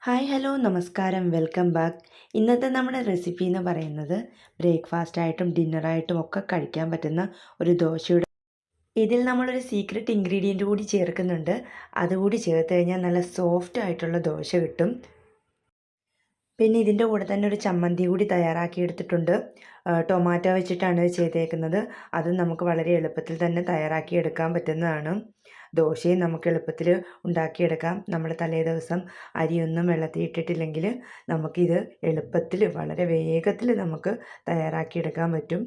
Hi hello നമസ്കാരം welcome back. ഇന്നത്തെ നമ്മുടെ റെസിപ്പി എന്ന് പറയുന്നത് ബ്രേക്ക്ഫാസ്റ്റായിട്ടും ഡിന്നറായിട്ടും ഒക്കെ കഴിക്കാൻ പറ്റുന്ന ഒരു ദോശയുടെ ഇതിൽ നമ്മളൊരു സീക്രട്ട് ഇൻഗ്രീഡിയൻ്റ് കൂടി ചേർക്കുന്നുണ്ട്. അതുകൂടി ചേർത്ത് കഴിഞ്ഞാൽ നല്ല സോഫ്റ്റ് ആയിട്ടുള്ള ദോശ കിട്ടും. പിന്നെ ഇതിൻ്റെ കൂടെ തന്നെ ഒരു ചമ്മന്തി കൂടി തയ്യാറാക്കി എടുത്തിട്ടുണ്ട്. ടൊമാറ്റോ വെച്ചിട്ടാണ് ഇത് ചെയ്തേക്കുന്നത്. അത് നമുക്ക് വളരെ എളുപ്പത്തിൽ തന്നെ തയ്യാറാക്കി എടുക്കാൻ പറ്റുന്നതാണ്. ദോശയും നമുക്ക് എളുപ്പത്തിൽ ഉണ്ടാക്കിയെടുക്കാം. നമ്മൾ തലേ ദിവസം അരിയൊന്നും വെള്ളത്തിൽ ഇട്ടിട്ടില്ലെങ്കിൽ നമുക്കിത് എളുപ്പത്തിൽ വളരെ വേഗത്തിൽ നമുക്ക് തയ്യാറാക്കിയെടുക്കാൻ പറ്റും.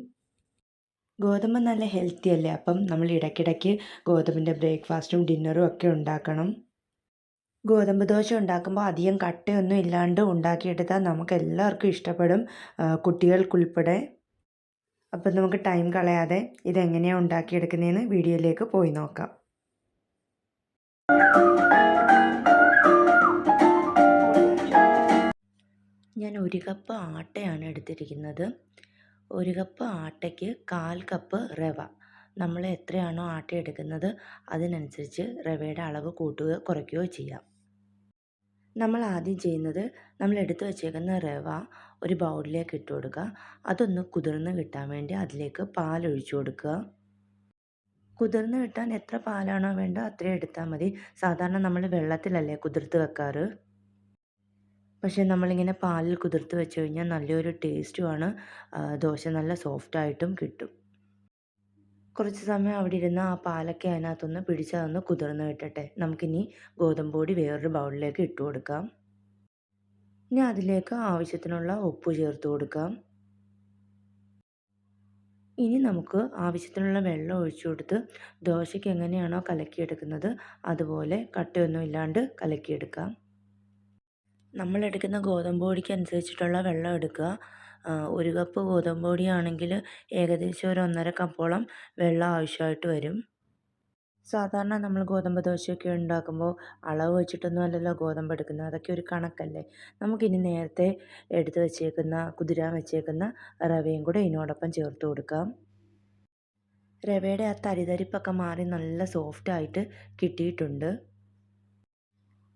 ഗോതമ്പ് നല്ല ഹെൽത്തി അല്ലേ, അപ്പം നമ്മൾ ഇടയ്ക്കിടയ്ക്ക് ഗോതമ്പിൻ്റെ ബ്രേക്ക്ഫാസ്റ്റും ഡിന്നറും ഒക്കെ ഉണ്ടാക്കണം. ഗോതമ്പ് ദോശ ഉണ്ടാക്കുമ്പോൾ അധികം കട്ടയൊന്നും ഇല്ലാണ്ട് ഉണ്ടാക്കിയെടുത്താൽ നമുക്ക് എല്ലാവർക്കും ഇഷ്ടപ്പെടും, കുട്ടികൾക്കുൾപ്പെടെ. അപ്പം നമുക്ക് ടൈം കളയാതെ ഇതെങ്ങനെയാണ് ഉണ്ടാക്കിയെടുക്കുന്നതെന്ന് വീഡിയോയിലേക്ക് പോയി നോക്കാം. ഞാൻ 1 കപ്പ് ആട്ടയാണ് എടുത്തിരിക്കുന്നത്. 1 കപ്പ് ആട്ടയ്ക്ക് 1/4 കപ്പ് റവ. നമ്മൾ എത്രയാണോ ആട്ട എടുക്കുന്നത് അതിനനുസരിച്ച് റവയുടെ അളവ് കൂട്ടുകയോ കുറയ്ക്കുകയോ ചെയ്യാം. നമ്മൾ ആദ്യം ചെയ്യുന്നത്, നമ്മൾ എടുത്തു വച്ചേക്കുന്ന റവ ഒരു ബൗളിലേക്ക് ഇട്ട് കൊടുക്കുക. അതൊന്ന് കുതിർന്ന് കിട്ടാൻ വേണ്ടി അതിലേക്ക് പാലൊഴിച്ചു കൊടുക്കുക. കുതിർന്ന് കിട്ടാൻ എത്ര പാലാണോ വേണ്ട അത്രയും എടുത്താൽ മതി. സാധാരണ നമ്മൾ വെള്ളത്തിലല്ലേ കുതിർത്ത് വെക്കാറ്. പക്ഷേ നമ്മളിങ്ങനെ പാലിൽ കുതിർത്ത് വെച്ച് കഴിഞ്ഞാൽ നല്ലൊരു ടേസ്റ്റുമാണ്. ദോശ നല്ല സോഫ്റ്റായിട്ടും കിട്ടും. കുറച്ച് സമയം അവിടെ ഇരുന്ന് ആ പാലൊക്കെ അതിനകത്തൊന്ന് പിടിച്ചതൊന്ന് കുതിർന്ന് കിട്ടട്ടെ. നമുക്കിനി ഗോതമ്പ് പൊടി വേറൊരു ബൗളിലേക്ക് ഇട്ട് കൊടുക്കാം. ഇനി അതിലേക്ക് ആവശ്യത്തിനുള്ള ഉപ്പ് ചേർത്ത് കൊടുക്കാം. ഇനി നമുക്ക് ആവശ്യത്തിനുള്ള വെള്ളം ഒഴിച്ചു കൊടുത്ത് ദോശയ്ക്ക് എങ്ങനെയാണോ കലക്കിയെടുക്കുന്നത് അതുപോലെ കട്ടയൊന്നും ഇല്ലാണ്ട് കലക്കിയെടുക്കാം. നമ്മളെടുക്കുന്ന ഗോതമ്പ് പൊടിക്ക് അനുസരിച്ചിട്ടുള്ള വെള്ളം എടുക്കുക. 1 കപ്പ് ഗോതമ്പ് പൊടിയാണെങ്കിൽ ഏകദേശം ഒരു 1.5 കപ്പോളം വെള്ളം ആവശ്യമായിട്ട് വരും. സാധാരണ നമ്മൾ ഗോതമ്പ് ദോശയൊക്കെ ഉണ്ടാക്കുമ്പോൾ അളവ് വെച്ചിട്ടൊന്നും അല്ലല്ലോ ഗോതമ്പ് എടുക്കുന്നത്, അതൊക്കെ ഒരു കണക്കല്ലേ. നമുക്കിനി നേരത്തെ എടുത്ത് വെച്ചേക്കുന്ന കുതിരാൻ വെച്ചേക്കുന്ന റവയും കൂടെ ഇതിനോടൊപ്പം ചേർത്ത് കൊടുക്കാം. റവയുടെ ആ തരിതരിപ്പൊക്കെ മാറി നല്ല സോഫ്റ്റായിട്ട് കിട്ടിയിട്ടുണ്ട്.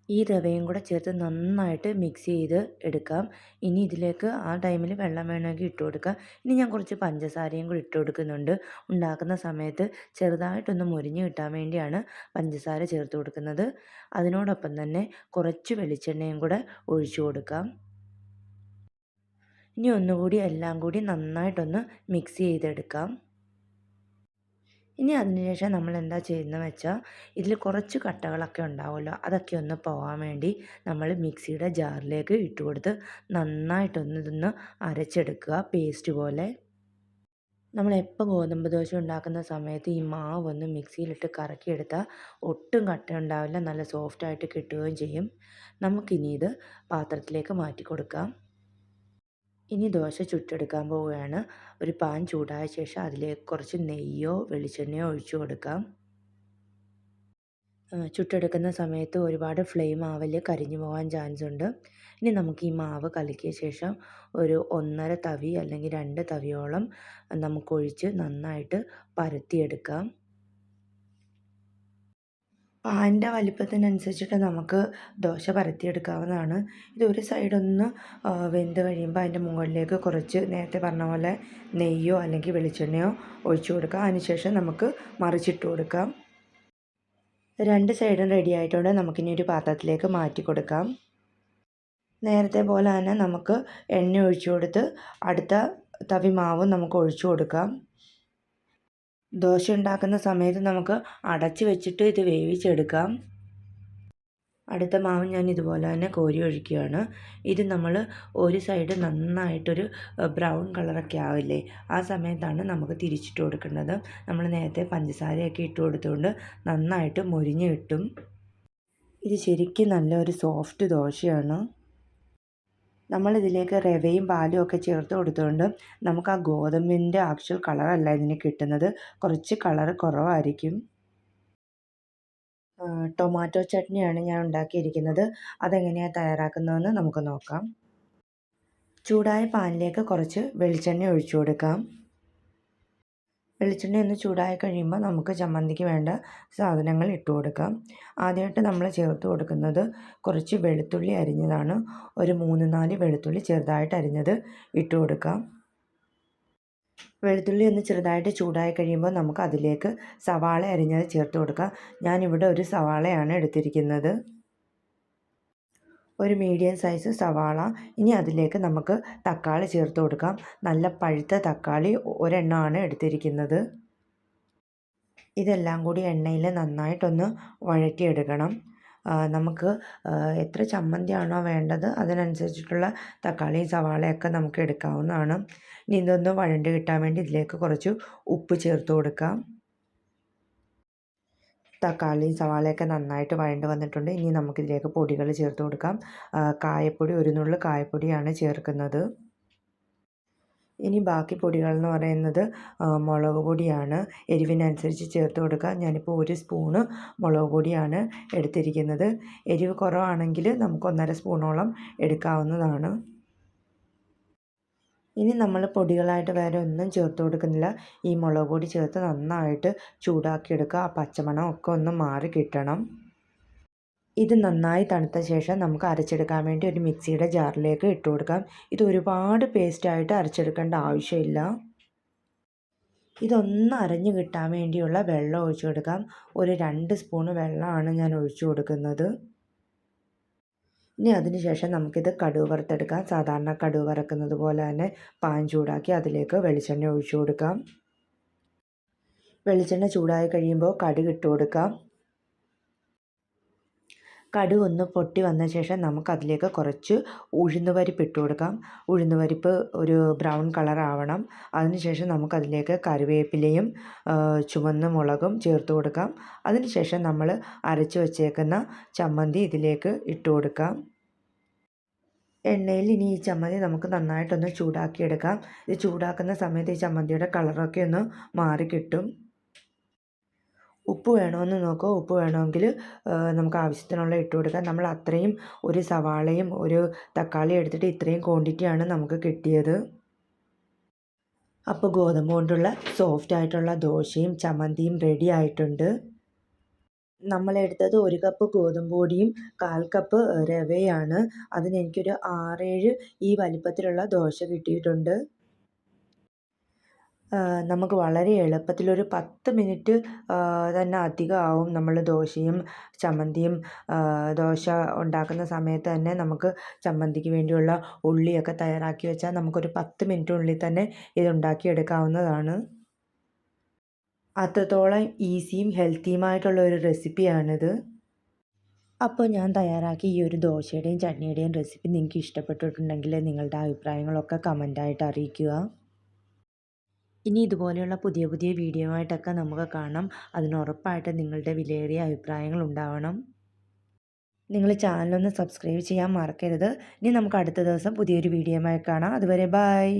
ഈ റവയും കൂടെ ചേർത്ത് നന്നായിട്ട് മിക്സ് ചെയ്ത് എടുക്കാം. ഇനി ഇതിലേക്ക് ആ ടൈമിൽ വെള്ളം വേണമെങ്കിൽ ഇട്ട് കൊടുക്കാം. ഇനി ഞാൻ കുറച്ച് പഞ്ചസാരയും കൂടി ഇട്ട് കൊടുക്കുന്നുണ്ട്. ഉണ്ടാക്കുന്ന സമയത്ത് ചെറുതായിട്ടൊന്ന് മൊരിഞ്ഞ് കിട്ടാൻ വേണ്ടിയാണ് പഞ്ചസാര ചേർത്ത് കൊടുക്കുന്നത്. അതിനോടൊപ്പം തന്നെ കുറച്ച് വെളിച്ചെണ്ണയും കൂടെ ഒഴിച്ചു കൊടുക്കാം. ഇനി ഒന്നുകൂടി എല്ലാം കൂടി നന്നായിട്ടൊന്ന് മിക്സ് ചെയ്തെടുക്കാം. ഇനി അതിനുശേഷം നമ്മൾ എന്താ ചെയ്യുന്നതെന്ന് വെച്ചാൽ, ഇതിൽ കുറച്ച് കട്ടകളൊക്കെ ഉണ്ടാവുമല്ലോ, അതൊക്കെ ഒന്ന് പോകാൻ വേണ്ടി നമ്മൾ മിക്സിയുടെ ജാറിലേക്ക് ഇട്ട് കൊടുത്ത് നന്നായിട്ടൊന്ന് ഇതൊന്ന് അരച്ചെടുക്കുക, പേസ്റ്റ് പോലെ. നമ്മളെപ്പോൾ ഗോതമ്പ് ദോശ ഉണ്ടാക്കുന്ന സമയത്ത് ഈ മാവ് ഒന്ന് മിക്സിയിലിട്ട് കറക്കിയെടുത്താൽ ഒട്ടും കട്ട ഉണ്ടാവില്ല, നല്ല സോഫ്റ്റായിട്ട് കിട്ടുകയും ചെയ്യും. നമുക്കിനി ഇത് പാത്രത്തിലേക്ക് മാറ്റി കൊടുക്കാം. ഇനി ദോശ ചുട്ടെടുക്കാൻ പോവുകയാണ്. ഒരു പാൻ ചൂടായ ശേഷം അതിലേക്ക് കുറച്ച് നെയ്യോ വെളിച്ചെണ്ണയോ ഒഴിച്ചു കൊടുക്കാം. ചുട്ടെടുക്കുന്ന സമയത്ത് ഒരുപാട് ഫ്ലെയിം ആവല്, കരിഞ്ഞു പോകാൻ ചാൻസ് ഉണ്ട്. ഇനി നമുക്ക് ഈ മാവ് കലക്കിയ ശേഷം ഒരു 1.5 തവി അല്ലെങ്കിൽ 2 തവിയോളം നമുക്കൊഴിച്ച് നന്നായിട്ട് പരത്തിയെടുക്കാം. പാനിൻ്റെ വലിപ്പത്തിനനുസരിച്ചിട്ട് നമുക്ക് ദോശ പരത്തിയെടുക്കാവുന്നതാണ്. ഇത് ഒരു സൈഡൊന്ന് വെന്ത് കഴിയുമ്പോൾ അതിൻ്റെ മുകളിലേക്ക് കുറച്ച് നേരത്തെ പറഞ്ഞ പോലെ നെയ്യോ അല്ലെങ്കിൽ വെളിച്ചെണ്ണയോ ഒഴിച്ചു കൊടുക്കാം. അതിനുശേഷം നമുക്ക് മറിച്ചിട്ട് കൊടുക്കാം. 2 സൈഡും റെഡി ആയിട്ടുണ്ട്. നമുക്കിനി ഒരു പാത്രത്തിലേക്ക് മാറ്റി കൊടുക്കാം. നേരത്തെ പോലെ തന്നെ നമുക്ക് എണ്ണ ഒഴിച്ചു കൊടുത്ത് അടുത്ത തവി മാവും നമുക്ക് ഒഴിച്ചു കൊടുക്കാം. ദോശ ഉണ്ടാക്കുന്ന സമയത്ത് നമുക്ക് അടച്ച് വെച്ചിട്ട് ഇത് വേവിച്ചെടുക്കാം. അടുത്ത മാവ് ഞാൻ ഇതുപോലെ തന്നെ കോരി ഒഴിക്കുകയാണ്. ഇത് നമ്മൾ ഒരു സൈഡ് നന്നായിട്ടൊരു ബ്രൗൺ കളറൊക്കെ ആവില്ലേ, ആ സമയത്താണ് നമുക്ക് തിരിച്ചിട്ട് കൊടുക്കേണ്ടത്. നമ്മൾ നേരത്തെ പഞ്ചസാരയൊക്കെ ഇട്ട് കൊടുത്തുകൊണ്ട് നന്നായിട്ട് മൊരിഞ്ഞ് കിട്ടും. ഇത് ശരിക്കും നല്ലൊരു സോഫ്റ്റ് ദോശയാണ്. നമ്മളിതിലേക്ക് റവയും പാലും ഒക്കെ ചേർത്ത് കൊടുത്തുകൊണ്ട് നമുക്ക് ആ ഗോതമ്പിൻ്റെ ആക്ച്വൽ കളറല്ല ഇതിന് കിട്ടുന്നത്, കുറച്ച് കളറ് കുറവായിരിക്കും. ടൊമാറ്റോ ചട്നിയാണ് ഞാൻ ഉണ്ടാക്കിയിരിക്കുന്നത്. അതെങ്ങനെയാണ് തയ്യാറാക്കുന്നതെന്ന് നമുക്ക് നോക്കാം. ചൂടായ പാനിലേക്ക് കുറച്ച് വെളിച്ചെണ്ണ ഒഴിച്ചു കൊടുക്കാം. വെളിച്ചെണ്ണ ഒന്ന് ചൂടായി കഴിയുമ്പോൾ നമുക്ക് ചമ്മന്തിക്ക് വേണ്ട സാധനങ്ങൾ ഇട്ട് കൊടുക്കാം. ആദ്യമായിട്ട് നമ്മൾ ചേർത്ത് കൊടുക്കുന്നത് കുറച്ച് വെളുത്തുള്ളി അരിഞ്ഞതാണ്. ഒരു 3-4 വെളുത്തുള്ളി ചെറുതായിട്ട് അരിഞ്ഞത് ഇട്ട് കൊടുക്കാം. വെളുത്തുള്ളി ഒന്ന് ചെറുതായിട്ട് ചൂടായി കഴിയുമ്പോൾ നമുക്ക് അതിലേക്ക് സവാള അരിഞ്ഞത് ചേർത്ത് കൊടുക്കാം. ഞാനിവിടെ ഒരു സവാളയാണ് എടുത്തിരിക്കുന്നത്, ഒരു മീഡിയം സൈസ് സവാള. ഇനി അതിലേക്ക് നമുക്ക് തക്കാളി ചേർത്ത് കൊടുക്കാം. നല്ല പഴുത്ത തക്കാളി ഒരെണ്ണമാണ് എടുത്തിരിക്കുന്നത്. ഇതെല്ലാം കൂടി എണ്ണയിൽ നന്നായിട്ടൊന്ന് വഴറ്റിയെടുക്കണം. നമുക്ക് എത്ര ചമ്മന്തിയാണോ വേണ്ടത് അതിനനുസരിച്ചിട്ടുള്ള തക്കാളിയും സവാളയൊക്കെ നമുക്ക് എടുക്കാവുന്നതാണ്. ഇനി ഇതൊന്ന് വഴണ്ട് കിട്ടാൻ വേണ്ടി ഇതിലേക്ക് കുറച്ച് ഉപ്പ് ചേർത്ത് കൊടുക്കാം. തക്കാളിയും സവാളയൊക്കെ നന്നായിട്ട് വഴണ്ട് വന്നിട്ടുണ്ട്. ഇനി നമുക്കിതിലേക്ക് പൊടികൾ ചേർത്ത് കൊടുക്കാം. കായപ്പൊടി, ഒരു നുള്ള് കായപ്പൊടിയാണ് ചേർക്കുന്നത്. ഇനി ബാക്കി പൊടികൾ എന്ന് പറയുന്നത് മുളക് പൊടിയാണ്. എരിവിനനുസരിച്ച് ചേർത്ത് കൊടുക്കുക. ഞാനിപ്പോൾ 1 സ്പൂണ് മുളക് പൊടിയാണ് എടുത്തിരിക്കുന്നത്. എരിവ് കുറവാണെങ്കിൽ നമുക്ക് 1.5 സ്പൂണോളം എടുക്കാവുന്നതാണ്. ഇനി നമ്മൾ പൊടികളായിട്ട് വേറെ ഒന്നും ചേർത്ത് കൊടുക്കുന്നില്ല. ഈ മുളക് പൊടി ചേർത്ത് നന്നായിട്ട് ചൂടാക്കിയെടുക്കുക. ആ പച്ചമണം ഒക്കെ ഒന്ന് മാറി കിട്ടണം. ഇത് നന്നായി തണുത്ത ശേഷം നമുക്ക് അരച്ചെടുക്കാൻ വേണ്ടി ഒരു മിക്സിയുടെ ജാറിലേക്ക് ഇട്ട് കൊടുക്കാം. ഇത് ഒരുപാട് പേസ്റ്റായിട്ട് അരച്ചെടുക്കേണ്ട ആവശ്യമില്ല. ഇതൊന്ന് അരഞ്ഞു കിട്ടാൻ വേണ്ടിയുള്ള വെള്ളം ഒഴിച്ചു കൊടുക്കാം. ഒരു 2 സ്പൂണ് വെള്ളമാണ് ഞാൻ ഒഴിച്ചു കൊടുക്കുന്നത്. ഇനി അതിന് ശേഷം നമുക്കിത് കടുക് വറുത്തെടുക്കാം. സാധാരണ കടുക് വറക്കുന്നത് പോലെ തന്നെ പാൻ ചൂടാക്കി അതിലേക്ക് വെളിച്ചെണ്ണ ഒഴിച്ചു കൊടുക്കാം. വെളിച്ചെണ്ണ ചൂടായി കഴിയുമ്പോൾ കടുക് ഇട്ട് കൊടുക്കാം. കടുക് ഒന്ന് പൊട്ടി വന്ന ശേഷം നമുക്കതിലേക്ക് കുറച്ച് ഉഴുന്നുപരിപ്പ് ഇട്ട് കൊടുക്കാം. ഉഴുന്നുപരിപ്പ് ഒരു ബ്രൗൺ കളർ ആവണം. അതിനുശേഷം നമുക്കതിലേക്ക് കറിവേപ്പിലയും ചുവന്ന മുളകും ചേർത്ത് കൊടുക്കാം. അതിനുശേഷം നമ്മൾ അരച്ച് വച്ചേക്കുന്ന ചമ്മന്തി ഇതിലേക്ക് ഇട്ട് കൊടുക്കാം. എണ്ണയിൽ ഇനി ഈ ചമ്മന്തി നമുക്ക് നന്നായിട്ടൊന്ന് ചൂടാക്കിയെടുക്കാം. ഇത് ചൂടാക്കുന്ന സമയത്ത് ഈ ചമ്മന്തിയുടെ കളറൊക്കെ ഒന്ന് മാറി കിട്ടും. ഉപ്പ് വേണമെന്ന് നോക്കുക. ഉപ്പ് വേണമെങ്കിൽ നമുക്ക് ആവശ്യത്തിനുള്ള ഇട്ട് കൊടുക്കാം. നമ്മൾ അത്രയും ഒരു സവാളയും ഒരു തക്കാളിയും എടുത്തിട്ട് ഇത്രയും ക്വാണ്ടിറ്റിയാണ് നമുക്ക് കിട്ടിയത്. അപ്പോൾ ഗോതമ്പ് കൊണ്ടുള്ള സോഫ്റ്റായിട്ടുള്ള ദോശയും ചമ്മന്തിയും റെഡി ആയിട്ടുണ്ട്. നമ്മളെടുത്തത് 1 കപ്പ് ഗോതമ്പ് പൊടിയും 1/4 കപ്പ് റവയാണ്. അതിനെനിക്കൊരു 6-7 ഈ വലിപ്പത്തിലുള്ള ദോശ കിട്ടിയിട്ടുണ്ട്. നമുക്ക് വളരെ എളുപ്പത്തിലൊരു 10 മിനിറ്റ് തന്നെ അധികമാവും. നമ്മൾ ദോശയും ചമ്മന്തിയും ദോശ ഉണ്ടാക്കുന്ന സമയത്ത് തന്നെ നമുക്ക് ചമ്മന്തിക്ക് വേണ്ടിയുള്ള ഉള്ളിയൊക്കെ തയ്യാറാക്കി വെച്ചാൽ നമുക്കൊരു 10 മിനിറ്റിനുള്ളിൽ തന്നെ ഇതുണ്ടാക്കിയെടുക്കാവുന്നതാണ്. അത്രത്തോളം ഈസിയും ഹെൽത്തിയുമായിട്ടുള്ള ഒരു റെസിപ്പിയാണിത്. അപ്പോൾ ഞാൻ തയ്യാറാക്കി ഈ ഒരു ദോശയുടെയും ചട്നിയുടെയും റെസിപ്പി നിങ്ങൾക്ക് ഇഷ്ടപ്പെട്ടിട്ടുണ്ടെങ്കിൽ നിങ്ങളുടെ അഭിപ്രായങ്ങളൊക്കെ കമൻ്റായിട്ട് അറിയിക്കുക. ഇനി ഇതുപോലെയുള്ള പുതിയ പുതിയ വീഡിയോ ആയിട്ടൊക്കെ നമുക്ക് കാണാം. അതിനുറപ്പായിട്ട് നിങ്ങളുടെ വിലയേറിയ അഭിപ്രായങ്ങൾ ഉണ്ടാവണം. നിങ്ങൾ ചാനലൊന്ന് സബ്സ്ക്രൈബ് ചെയ്യാൻ മറക്കരുത്. ഇനി നമുക്ക് അടുത്ത ദിവസം പുതിയൊരു വീഡിയോയുമായി കാണാം. അതുവരെ ബൈ.